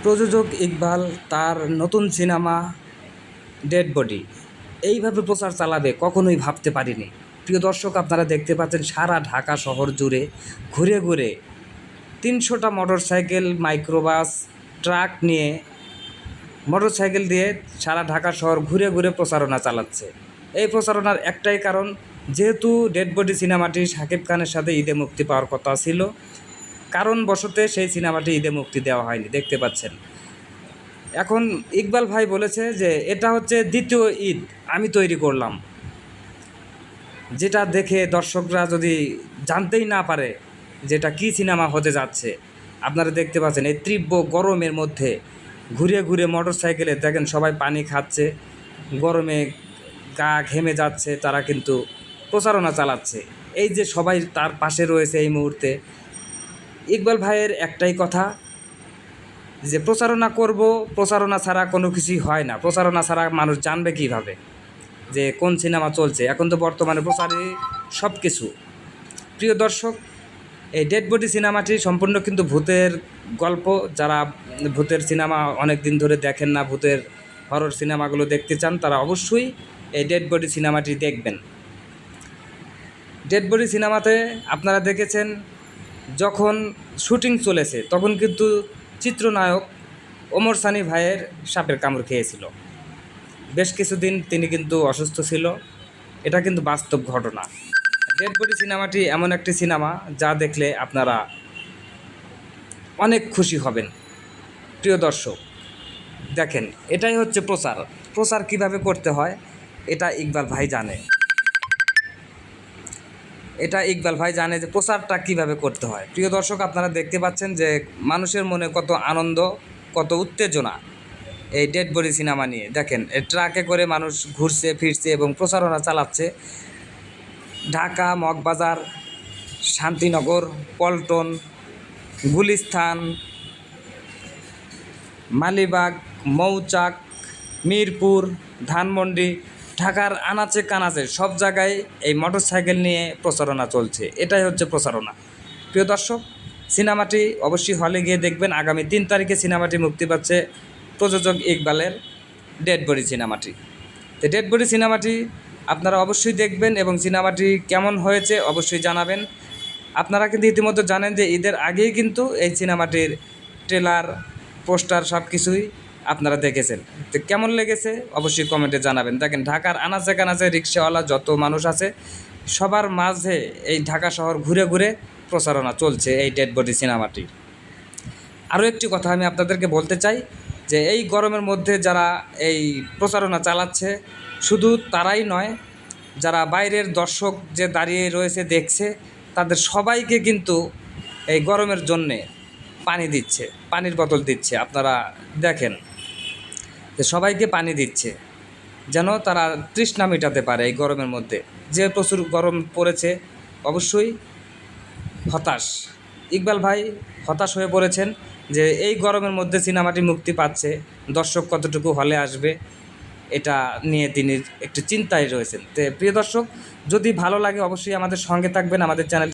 প্রযোজক ইকবাল তার নতুন সিনেমা ডেড বডি এইভাবে প্রচার চালাবে কখনোই ভাবতে পারিনি। প্রিয় দর্শক, আপনারা দেখতে পাচ্ছেন সারা ঢাকা শহর জুড়ে ঘুরে ঘুরে ৩০০টা মোটরসাইকেল, মাইক্রোবাস, ট্রাক নিয়ে মোটরসাইকেল দিয়ে সারা ঢাকা শহর ঘুরে ঘুরে প্রচারণা চালাচ্ছে। এই প্রচারণার একটাই কারণ, যেহেতু ডেড বডি সিনেমাটি শাকিব খানের সাথে ঈদে মুক্তি পাওয়ার কথা ছিল, কারণবশত সেই সিনেমাটি ঈদে মুক্তি দেওয়া হয়নি, দেখতে পাচ্ছেন। এখন ইকবাল ভাই বলেছে যে এটা হচ্ছে দ্বিতীয় ঈদ আমি তৈরি করলাম, যেটা দেখে দর্শকরা যদি জানতেই না পারে যেটা কী সিনেমা হতে যাচ্ছে। আপনারা দেখতে পাচ্ছেন এই তীব্র গরমের মধ্যে ঘুরে ঘুরে মোটরসাইকেলে দেখেন সবাই পানি খাচ্ছে, গরমে গা ঘেমে যাচ্ছে, তারা কিন্তু প্রচারণা চালাচ্ছে। এই যে সবাই তার পাশে রয়েছে এই মুহূর্তে। ইকবাল ভাইয়ের একটাই কথা যে প্রচারণা করব, প্রচারণা ছাড়া কোনো কিছুই হয় না। প্রচারণা ছাড়া মানুষ জানবে কীভাবে যে কোন সিনেমা চলছে? এখন তো বর্তমানে প্রচারে সব কিছু। প্রিয় দর্শক, এই ডেড বডি সিনেমাটি সম্পূর্ণ কিন্তু ভূতের গল্প। যারা ভূতের সিনেমা অনেক দিন ধরে দেখেন না, ভূতের হরর সিনেমাগুলো দেখতে চান, তারা অবশ্যই এই ডেড বডি সিনেমাটি দেখবেন। ডেড বডি সিনেমাতে আপনারা দেখেছেন যখন শুটিং চলেছে তখন কিন্তু চিত্রনায়ক ওমর সানি ভাইয়ের সাপের কামড় খেয়েছিল। বেশ কিছুদিন তিনি কিন্তু অসুস্থ ছিল। এটা কিন্তু বাস্তব ঘটনা। ডেড বডি সিনেমাটি এমন একটি সিনেমা যা দেখলে আপনারা অনেক খুশি হবেন। প্রিয় দর্শক, দেখেন এটাই হচ্ছে প্রচার। প্রচার কিভাবে করতে হয় এটা ইকবাল ভাই জানে। যে প্রচারটা কিভাবে করতে হয়। প্রিয় দর্শক, আপনারা দেখতে পাচ্ছেন যে মানুষের মনে কত আনন্দ, কত উত্তেজনা এই ডেড বডি সিনেমা নিয়ে। দেখেন ট্রাকে করে মানুষ ঘুরছে ফিরছে এবং প্রচারণা চালাচ্ছে। ঢাকা, মগবাজার, শান্তিনগর, পল্টন, গুলিস্তান, মালিবাগ, মৌচাক, মিরপুর, ধানমন্ডি, ঢাকার আনাচে কানাচে সব জায়গায় এই মোটরসাইকেল নিয়ে প্রচারণা চলছে। এটাই হচ্ছে প্রচারণা। প্রিয় দর্শক, সিনেমাটি অবশ্যই হলে গিয়ে দেখবেন। আগামী ৩ তারিখে সিনেমাটি মুক্তি পাচ্ছে প্রযোজক ইকবালের ডেড বডি সিনেমাটি। তো ডেড বডি সিনেমাটি আপনারা অবশ্যই দেখবেন এবং সিনেমাটি কেমন হয়েছে অবশ্যই জানাবেন। আপনারা কিন্তু ইতিমধ্যে জানেন যে ঈদের আগেই কিন্তু এই সিনেমাটির ট্রেলার, পোস্টার সব কিছুই আপনারা দেখেছেন। তো কেমন লেগেছে অবশ্যই কমেন্টে জানাবেন। দেখেন ঢাকার আনাচে কানাচে রিক্সাওয়ালা যত মানুষ আছে সবার মাঝে এই ঢাকা শহর ঘুরে ঘুরে প্রচারণা চলছে এই ডেড বডি সিনেমাটি। আরও একটি কথা আমি আপনাদেরকে বলতে চাই যে এই গরমের মধ্যে যারা এই প্রচারণা চালাচ্ছে শুধু তারাই নয়, যারা বাইরের দর্শক যে দাঁড়িয়ে রয়েছে দেখছে, তাদের সবাইকে কিন্তু এই গরমের জন্যে পানি দিচ্ছে, পানির বোতল দিচ্ছে। আপনারা দেখেন যে সবাইকে পানি দিচ্ছে যেন তারা তৃষ্ণা মেটাতে পারে এই গরমের মধ্যে। যে প্রচুর গরম পড়েছে, অবশ্যই হতাশ ইকবাল ভাই, হতাশ হয়ে পড়েছেন যে এই গরমের মধ্যে সিনেমাটি মুক্তি পাচ্ছে, দর্শক কতটুকু হলে আসবে এটা নিয়ে তিনি একটু চিন্তায় রয়েছেন। তো প্রিয় দর্শক, যদি ভালো লাগে অবশ্যই আমাদের সঙ্গে থাকবেন। আমাদের চ্যানেল